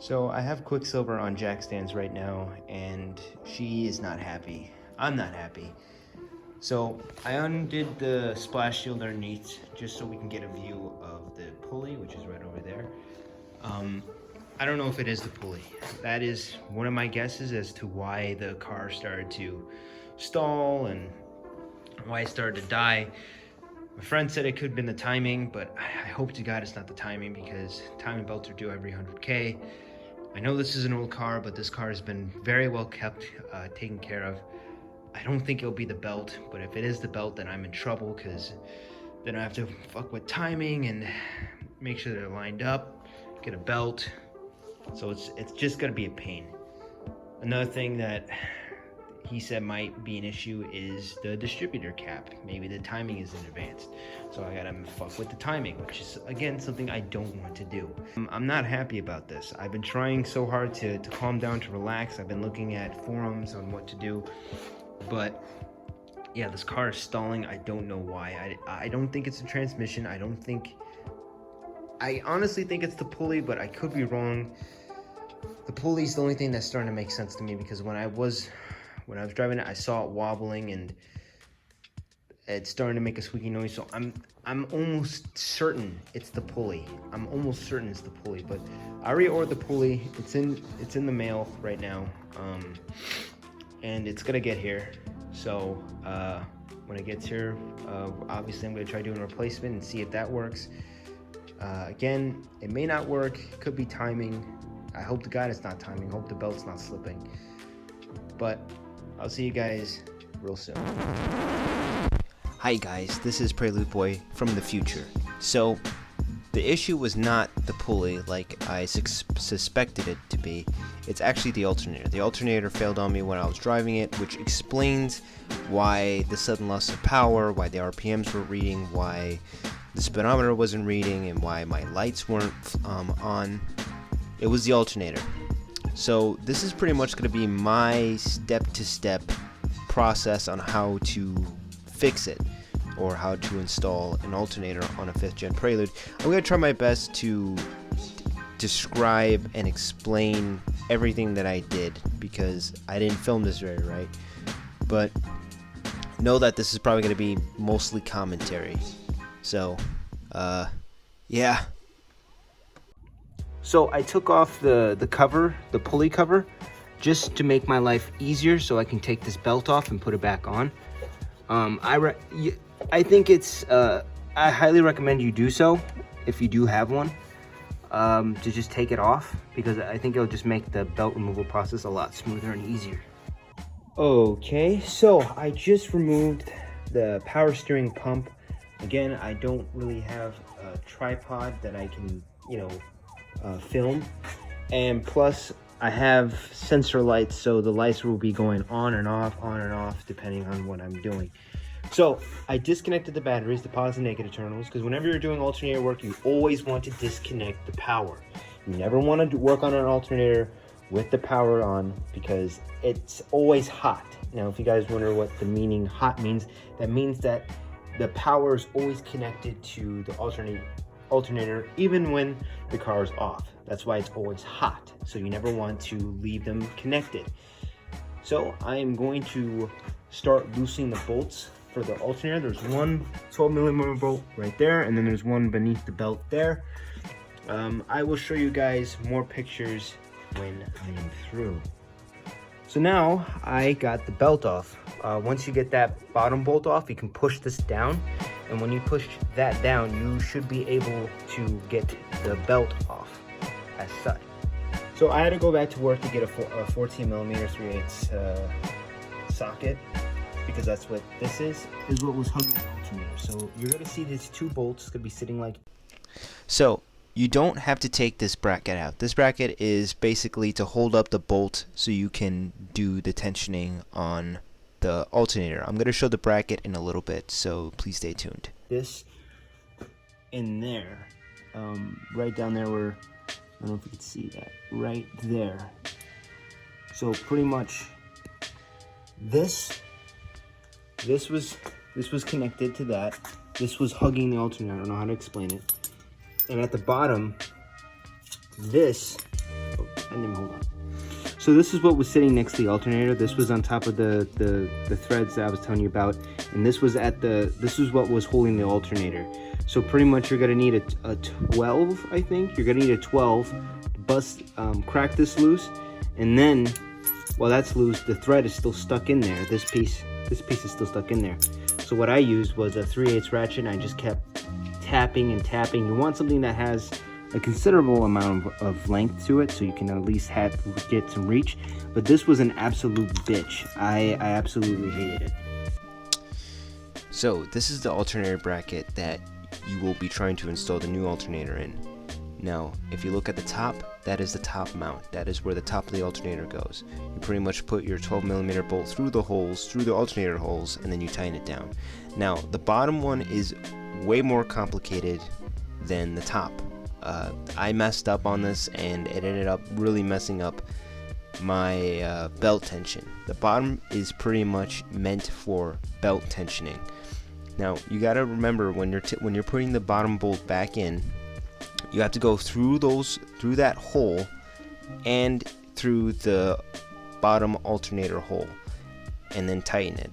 So I have Quicksilver on jack stands right now, and she is not happy. I'm not happy. So I undid the splash shield underneath just so we can get a view of the pulley, which is right over there. I don't know if it is the pulley. That is one of my guesses as to why the car started to stall and why it started to die. My friend said it could have been the timing, but I hope to God it's not the timing, because timing belts are due every 100K. I know this is an old car, but this car has been very well kept, taken care of. I don't think it'll be the belt, but if it is the belt, then I'm in trouble, because then I have to fuck with timing and make sure they're lined up, get a belt. So it's just gonna be a pain. Another thing that he said might be an issue is the distributor cap. Maybe the timing isn't advanced. So I gotta fuck with the timing, which is, again, something I don't want to do. I'm not happy about this. I've been trying so hard to calm down, to relax. I've been looking at forums on what to do. But yeah, this car is stalling. I don't know why. I don't think it's a transmission. I honestly think it's the pulley, but I could be wrong. The pulley is the only thing that's starting to make sense to me, because when I was driving it, I saw it wobbling and it's starting to make a squeaky noise. So I'm almost certain it's the pulley. I'm almost certain it's the pulley, but I already ordered the pulley. It's in the mail right now, and it's gonna get here. So when it gets here, obviously I'm gonna try doing a replacement and see if that works. Again, it may not work. It could be timing. I hope to God it's not timing. I hope the belt's not slipping. But I'll see you guys real soon. Hi guys, this is Prelude Boy from the future. So the issue was not the pulley like I suspected it to be. It's actually the alternator. The alternator failed on me when I was driving it, which explains why the sudden loss of power, why the RPMs weren't reading, why the speedometer wasn't reading, and why my lights weren't on. It was the alternator. So this is pretty much going to be my step-to-step process on how to fix it, or how to install an alternator on a 5th gen Prelude. I'm going to try my best to describe and explain everything that I did, because I didn't film this very right. But know that this is probably going to be mostly commentary. So, yeah. So I took off the cover, the pulley cover, just to make my life easier, so I can take this belt off and put it back on. I think it's, I highly recommend you do so if you do have one, to just take it off, because I think it'll just make the belt removal process a lot smoother and easier. Okay, so I just removed the power steering pump. Again, I don't really have a tripod that I can, film, and plus I have sensor lights, so the lights will be going on and off depending on what I'm doing. So I disconnected the batteries, the positive and negative terminals, because whenever you're doing alternator work, you always want to disconnect the power. You never want to work on an alternator with the power on, because it's always hot. Now, if you guys wonder what the meaning hot means, that means that the power is always connected to the alternator even when the car is off. That's why it's always hot. So you never want to leave them connected. So I am going to start loosening the bolts for the alternator. There's one 12mm bolt right there, and then there's one beneath the belt there. I will show you guys more pictures when I am through. So now I got the belt off. Once you get that bottom bolt off, you can push this down, and when you push that down, you should be able to get the belt off as such. So I had to go back to work to get a 14mm 3/8 socket, because that's what this is what was hugging the alternator. So you're gonna see these two bolts gonna be sitting like. So you don't have to take this bracket out. This bracket is basically to hold up the bolt so you can do the tensioning on the alternator. I'm gonna show the bracket in a little bit, so please stay tuned. This in there, right down there where, I don't know if you can see that, right there. So pretty much this was connected to that. This was hugging the alternator. I don't know how to explain it. And at the bottom, this, oh, and then hold on. So this is what was sitting next to the alternator. This was on top of the threads that I was telling you about, and this was what was holding the alternator. So pretty much you're gonna need a 12, I think. You're gonna need a 12 to crack this loose, and then while that's loose, the thread is still stuck in there. This piece is still stuck in there. So what I used was a 3/8 ratchet, and I just kept tapping and tapping. You want something that has a considerable amount of length to it, so you can at least get some reach. But this was an absolute bitch. I absolutely hated it. So this is the alternator bracket that you will be trying to install the new alternator in. Now, if you look at the top, that is the top mount. That is where the top of the alternator goes. You pretty much put your 12mm bolt through the holes, through the alternator holes, and then you tighten it down. Now, the bottom one is way more complicated than the top. I messed up on this, and it ended up really messing up my belt tension. The bottom is pretty much meant for belt tensioning. Now, you gotta remember when you're putting the bottom bolt back in, you have to go through that hole and through the bottom alternator hole, and then tighten it.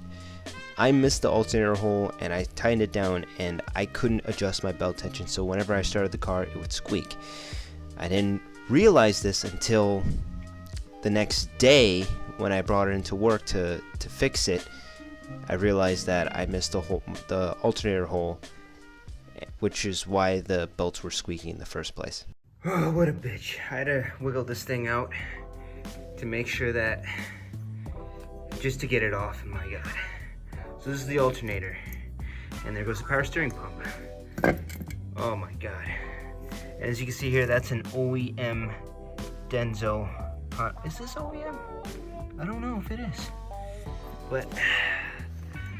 I missed the alternator hole, and I tightened it down, and I couldn't adjust my belt tension, so whenever I started the car, it would squeak. I didn't realize this until the next day when I brought it into work to fix it. I realized that I missed the alternator hole, which is why the belts were squeaking in the first place. Oh, what a bitch. I had to wiggle this thing out to make sure that, just to get it off, and my God. So this is the alternator, and there goes the power steering pump. Oh my God. And as you can see here, that's an OEM Denso. Is this OEM? I don't know if it is, but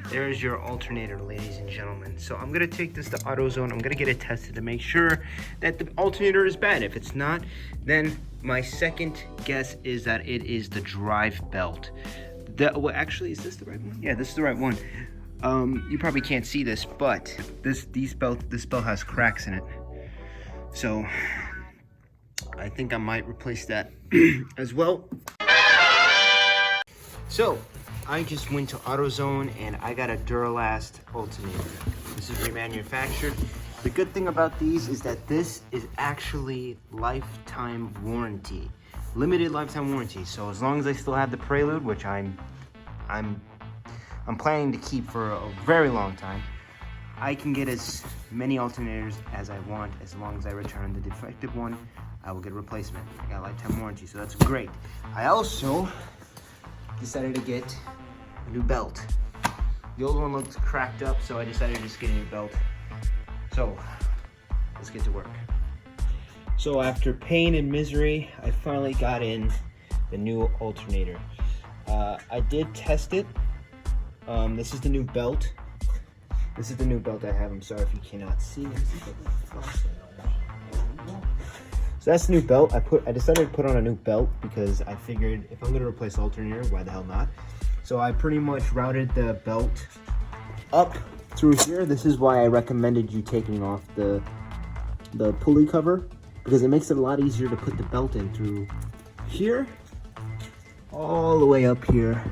there's your alternator, ladies and gentlemen. So I'm gonna take this to AutoZone. I'm gonna get it tested to make sure that the alternator is bad. If it's not, then my second guess is that it is the drive belt. Well, actually, is this the right one? Yeah, this is the right one. You probably can't see this, but this belt has cracks in it. So I think I might replace that as well. So I just went to AutoZone and I got a Duralast alternator. This is remanufactured. The good thing about these is that this is actually lifetime warranty. Limited lifetime warranty. So as long as I still have the Prelude, which I'm planning to keep for a very long time, I can get as many alternators as I want. As long as I return the defective one, I will get a replacement. I got a lifetime warranty, so that's great. I also decided to get a new belt. The old one looked cracked up, so I decided to just get a new belt. So let's get to work. So after pain and misery, I finally got in the new alternator. I did test it. This is the new belt. This is the new belt I have. I'm sorry if you cannot see. So that's the new belt. I decided to put on a new belt because I figured if I'm gonna replace alternator, why the hell not? So I pretty much routed the belt up through here. This is why I recommended you taking off the pulley cover, because it makes it a lot easier to put the belt in through here, all the way up here,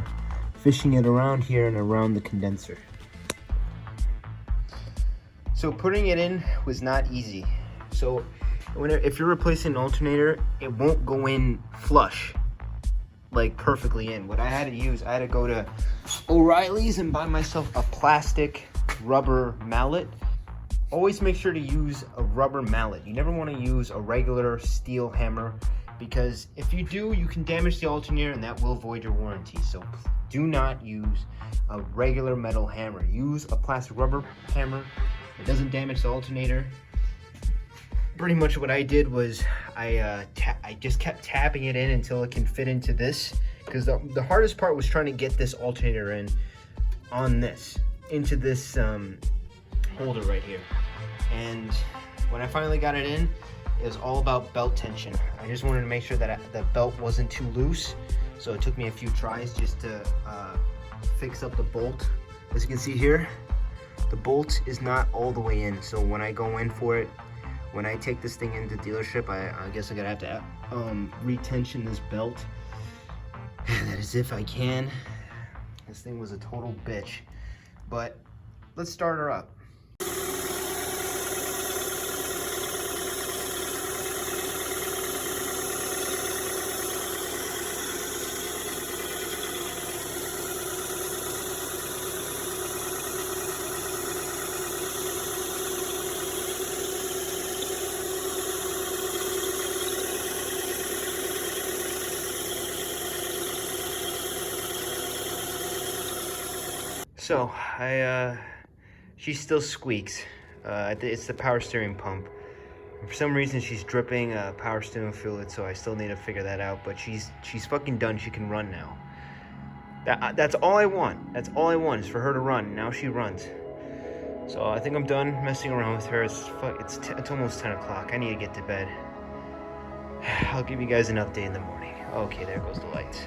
fishing it around here and around the condenser. So putting it in was not easy. So if you're replacing an alternator, it won't go in flush, like perfectly in. What I had to use, I had to go to O'Reilly's and buy myself a plastic rubber mallet. Always make sure to use a rubber mallet. You never want to use a regular steel hammer, because if you do, you can damage the alternator and that will void your warranty. So do not use a regular metal hammer. Use a plastic rubber hammer. It doesn't damage the alternator. Pretty much what I did was I just kept tapping it in until it can fit into this, because the hardest part was trying to get this alternator in on this, into this holder right here. And when I finally got it in, it was all about belt tension. I just wanted to make sure that the belt wasn't too loose, so it took me a few tries just to fix up the bolt. As you can see here, the bolt is not all the way in, so when I go in for it, when I take this thing into dealership, I guess I'm gonna have to retension this belt. That is if I can. This thing was a total bitch. But let's start her up. So, she still squeaks. It's the power steering pump. For some reason, she's dripping power steering fluid, so I still need to figure that out. But she's fucking done. She can run now. That's all I want. That's all I want is for her to run. Now she runs. So I think I'm done messing around with her. It's almost 10 o'clock. I need to get to bed. I'll give you guys an update in the morning. Okay, there goes the lights.